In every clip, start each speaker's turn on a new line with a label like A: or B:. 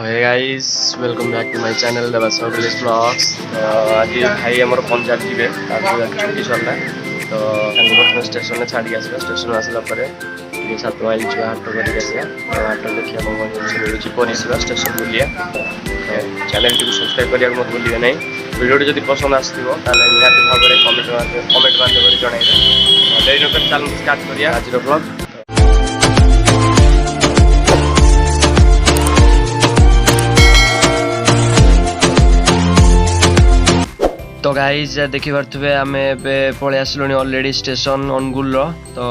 A: Hey guys welcome back to my channel Devashankar village blogs. आज भाई आमर पंजाब जी छुट्टी सरला तो प्रथम स्टेशन छाड़ी आस स्टेशन आसला 7 माइल छुआ हाट करके आसा हाट देखिए मिलूँ परिसर स्टेशन बुलिया तो चैनल को सब्सक्राइब करने मत भूलिए ना। वीडियो जब पसंद आसो निहाती भाव में कमेंट माध्यम जनइबे। डेरी नकर चैनल स्टार्ट करिया आज ब्लॉग। तो गाइज देखी पारे आम पलि आसलु अलरेडी स्टेशन अनुगुल तो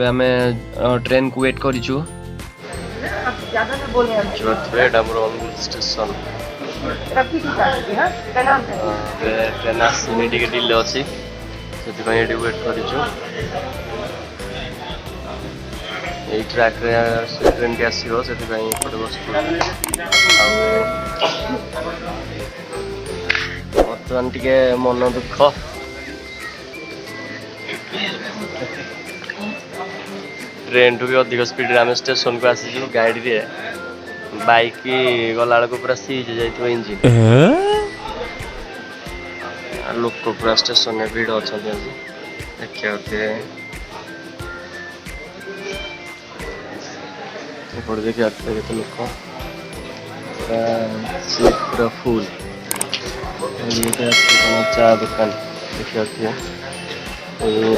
A: आम ट्रेन को वेट करूँ। अनुगुल स्टेशन ट्रेन आसनी डिले अच्छी से वेट कर ट्रैक ट्रेन के आसो से बस बर्तमान टे मन दुख ट्रेन टू भी अधिक स्पीड आम स्टेशन को आसी गाड़ी रे बाइक गला बेलू पूरा सीज जाइए इंजिन लोक पूरा स्टेशन में भीड़ अच्छा देखिए देखिए केते लोक सीट पूरा फुल। चा दुकान देखिए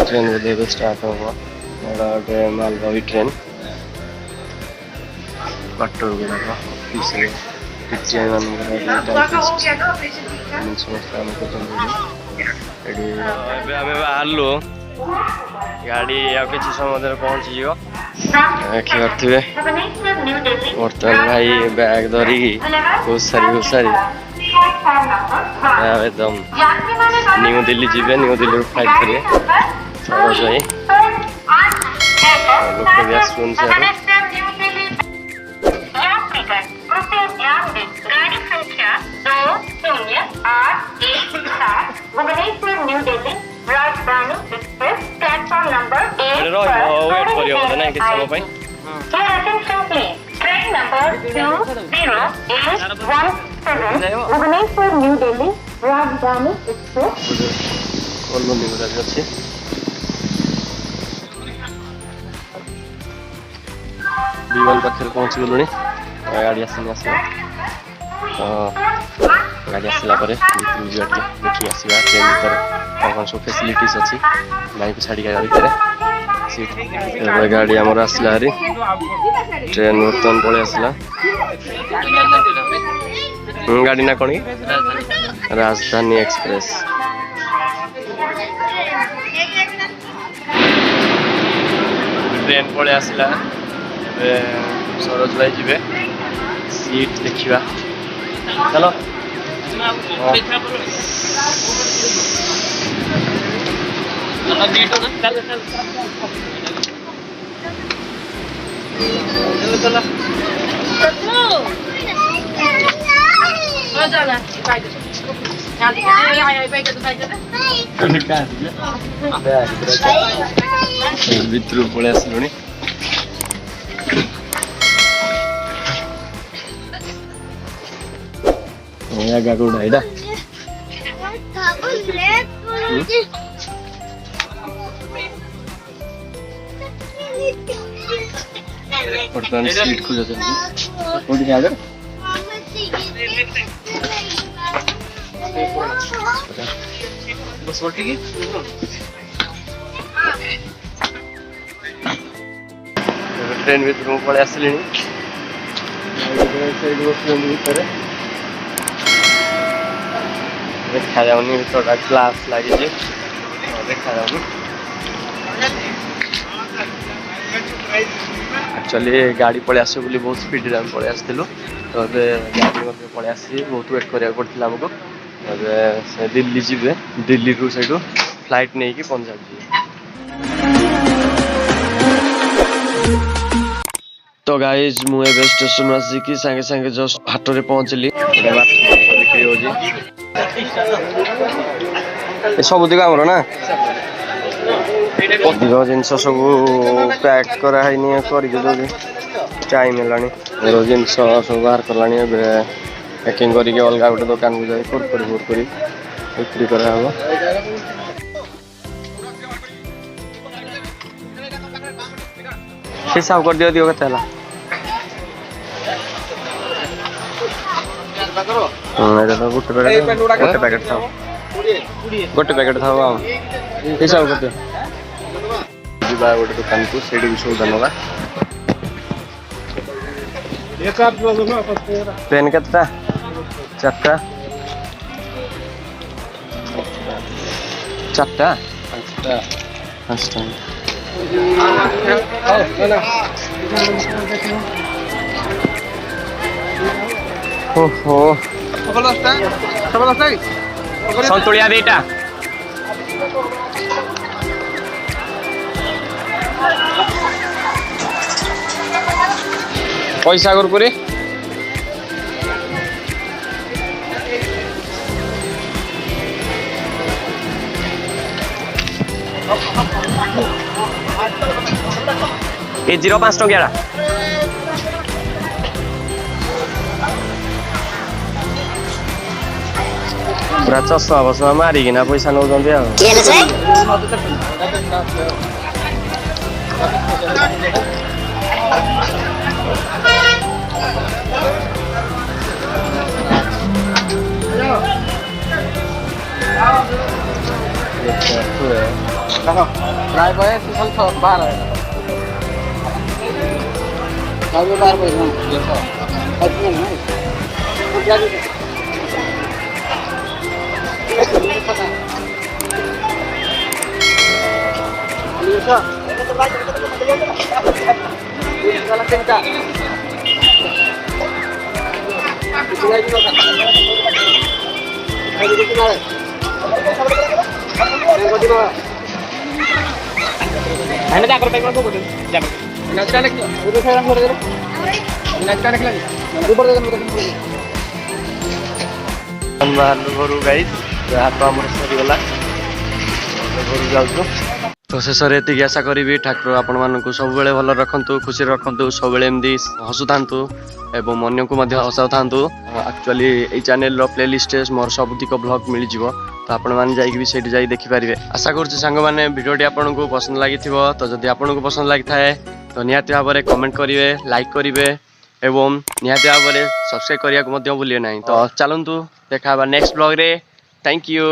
A: ट्रेन बोधे स्टार्ट हम गोटे मालगावी ट्रेन क्वार्टर गुड़ाक बाहरलु गाड़ी आ कि समय पहुँची देखिए बर्तमान भाई बैग धरिकी घुसारी एकदम न्यू दिल्ली जीवे न्यू दिल्ली फ्लाइट करिए सरोज भाई लोग भी आसुन वेट करियो ना कि समय पाई train number 2081 Bhubaneswar New Delhi Rajdhani express colony में अच्छे विमान पाखे पहुँची गलुणी गाड़ी आसनी आस गाड़ी आसला देखिए आसवा ट्रेन भर कौन सब फैसिलिटीज अच्छी भाई को छाड़ी भितर सीट गाड़ी आमर आसला हारी ट्रेन बर्तमान पलि आसला गाड़ी ना कौन राजधानी एक्सप्रेस ट्रेन पलि आसला सरोज भाई जी सीट देखा चलो भितर पलि आसलुणी गोड़ा बर्तमान सीट खुल ट्रेन भर पलि आसली देखा जाऊनी भर ग्लास लगी देखा जाऊनी एक्चुअली गाड़ी पलि आस बहुत स्पीड आम पलि आसलु तो गाड़ी पलि आसी बहुत वेट करा पड़ा आमको से दिल्ली जी दिल्ली रू से फ्लाइट नहीं कि पंजाब जी। तो गाइज मुझे स्टेशन आसिकी सांगे सांगे जस्ट हाट में पहुँचली सब दिग आमर ना अधिक जिन सब पैक कराई कर टाइम है जिन सब बाहर कला पैकिंग करके अलग गोटे दुकान को जाए कुरकुरी बिक्री कराव हिसाब कर दियो के गोटे पैकेट था हिसाब कर दियो गोटे दुकान को से सौदा नवा पेन के चार्टा ओहो संतुलिया दीटा पैसा कुरकुरी ये 05 टंकिया पूरा चस्सा बसमा मारिकिना पैसा नौଛନ୍ତି घर गाई हाथ आम सरीगला घर जाऊ तो शेष में आशा करी ठाकुर आपण मानक सब भल रखु खुशी रखु सब एमती हसुता एवं अन्य को हसाऊ था एक्चुअली ये चैनल प्लेलिस्ट मोर सबुधिक ब्लॉग मिल जाव तो आपण मैंने जाइए जाई देखिपारे आशा करुँच सांग मैंने भिडियोटी आपन को पसंद लगी तो जदि आपन को पसंद लगी थाए तो निहाती भाव में कमेंट करेंगे लाइक करेंगे एवं निहाती भाव में सब्सक्राइब करने को भूलिए ना तो चलतु देखा नेक्स्ट ब्लॉग रे थैंक यू।